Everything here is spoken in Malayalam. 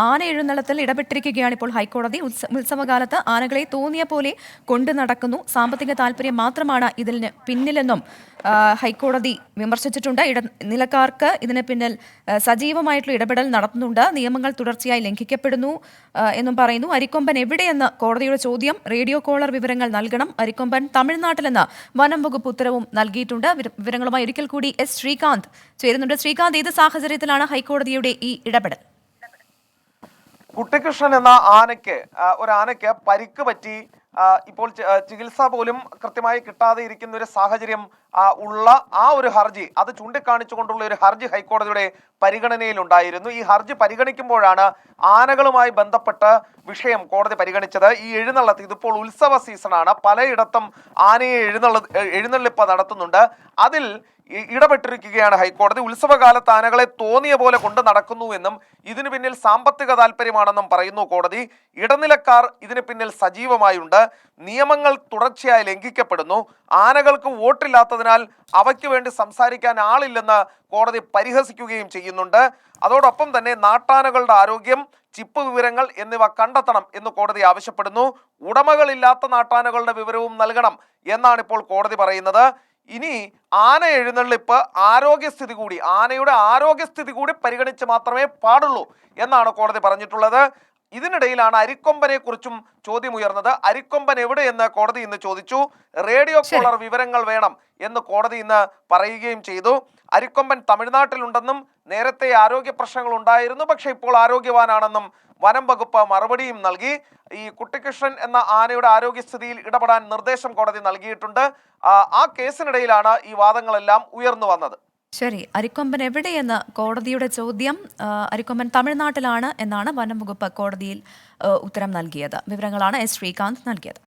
ആന എഴുന്നള്ളത്തിൽ ഇടപെട്ടിരിക്കുകയാണ് ഇപ്പോൾ ഹൈക്കോടതി. ഉത്സവകാലത്ത് ആനകളെ തോന്നിയ പോലെ കൊണ്ടു നടക്കുന്നു, സാമ്പത്തിക താല്പര്യം മാത്രമാണ് ഇതിന് പിന്നിലെന്നും ഹൈക്കോടതി വിമർശിച്ചിട്ടുണ്ട്. നിലക്കാർക്ക് ഇതിന് പിന്നിൽ സജീവമായിട്ടുള്ള ഇടപെടൽ നടത്തുന്നുണ്ട്, നിയമങ്ങൾ തുടർച്ചയായി ലംഘിക്കപ്പെടുന്നു എന്നും പറയുന്നു. അരിക്കൊമ്പൻ എവിടെയെന്ന് കോടതിയുടെ ചോദ്യം. റേഡിയോ കോളർ വിവരങ്ങൾ നൽകണം. അരിക്കൊമ്പൻ തമിഴ്നാട്ടിലെന്ന് വനം വകുപ്പ് ഉത്തരവും നൽകിയിട്ടുണ്ട്. വിവരങ്ങളുമായി ഒരിക്കൽ കൂടി എസ് ശ്രീകാന്ത് ചേരുന്നുണ്ട്. ശ്രീകാന്ത്, ഏത് സാഹചര്യത്തിലാണ് ഹൈക്കോടതിയുടെ ഈ ഇടപെടൽ? കുട്ടിക്കൃഷ്ണൻ എന്ന ആനയ്ക്ക് പരിക്ക് പറ്റി ഇപ്പോൾ ചികിത്സ പോലും കൃത്യമായി കിട്ടാതെ ഇരിക്കുന്ന ഒരു സാഹചര്യം ഉള്ള ആ ഒരു ഹർജി, അത് ചൂണ്ടിക്കാണിച്ചുകൊണ്ടുള്ള ഒരു ഹർജി ഹൈക്കോടതിയുടെ പരിഗണനയിലുണ്ടായിരുന്നു. ഈ ഹർജി പരിഗണിക്കുമ്പോഴാണ് ആനകളുമായി ബന്ധപ്പെട്ട് വിഷയം കോടതി പരിഗണിച്ചത്. ഈ എഴുന്നള്ളത്ത്, ഇതിപ്പോൾ ഉത്സവ സീസണാണ്, പലയിടത്തും ആനയെ എഴുന്നള്ളിപ്പ് നടത്തുന്നുണ്ട്. അതിൽ ഇടപെട്ടിരിക്കുകയാണ് ഹൈക്കോടതി. ഉത്സവകാലത്ത് ആനകളെ തോന്നിയ പോലെ കൊണ്ട് നടക്കുന്നുവെന്നും ഇതിനു പിന്നിൽ സാമ്പത്തിക താല്പര്യമാണെന്നും പറയുന്നു കോടതി. ഇടനിലക്കാർ ഇതിന് പിന്നിൽ സജീവമായുണ്ട്, നിയമങ്ങൾ തുടർച്ചയായി ലംഘിക്കപ്പെടുന്നു, ആനകൾക്ക് വോട്ടില്ലാത്തതിനാൽ അവയ്ക്ക് വേണ്ടി സംസാരിക്കാൻ ആളില്ലെന്ന് കോടതി പരിഹസിക്കുകയും ചെയ്യുന്നുണ്ട്. അതോടൊപ്പം തന്നെ നാട്ടാനകളുടെ ആരോഗ്യം, ചിപ്പ് വിവരങ്ങൾ എന്നിവ കണ്ടെത്തണം എന്ന് കോടതി ആവശ്യപ്പെടുന്നു. ഉടമകളില്ലാത്ത നാട്ടാനകളുടെ വിവരവും നൽകണം എന്നാണ് ഇപ്പോൾ കോടതി പറയുന്നത്. ഇനി ആന എഴുന്നള്ളിപ്പ് ആനയുടെ ആരോഗ്യസ്ഥിതി കൂടി പരിഗണിച്ച് മാത്രമേ പാടുള്ളൂ എന്നാണ് കോടതി പറഞ്ഞിട്ടുള്ളത്. ഇതിനിടയിലാണ് അരിക്കൊമ്പനെ കുറിച്ചും ചോദ്യമുയർന്നത്. അരിക്കൊമ്പൻ എവിടെയെന്ന് കോടതി ഇന്ന് ചോദിച്ചു. റേഡിയോ കോളർ വിവരങ്ങൾ വേണം എന്ന് കോടതി ഇന്ന് പറയുകയും ചെയ്തു. അരിക്കൊമ്പൻ തമിഴ്നാട്ടിലുണ്ടെന്നും നേരത്തെ ആരോഗ്യ പ്രശ്നങ്ങൾ ഉണ്ടായിരുന്നു, പക്ഷെ ഇപ്പോൾ ആരോഗ്യവാനാണെന്നും വനം വകുപ്പ് മറുപടിയും നൽകി. ഈ കുട്ടിക്കൃഷ്ണൻ എന്ന ആനയുടെ ആരോഗ്യസ്ഥിതിയിൽ ഇടപെടാൻ നിർദ്ദേശം കോടതി നൽകിയിട്ടുണ്ട്. ആ കേസിനിടയിലാണ് ഈ വാദങ്ങളെല്ലാം ഉയർന്നു വന്നത്. ശരി, അരിക്കൊമ്പൻ എവിടെയെന്ന് കോടതിയുടെ ചോദ്യം. അരിക്കൊമ്പൻ തമിഴ്നാട്ടിലാണ് എന്നാണ് വനം വകുപ്പ് കോടതിയിൽ ഉത്തരം നൽകിയത്. വിവരങ്ങളാണ് എസ് ശ്രീകാന്ത് നൽകിയത്.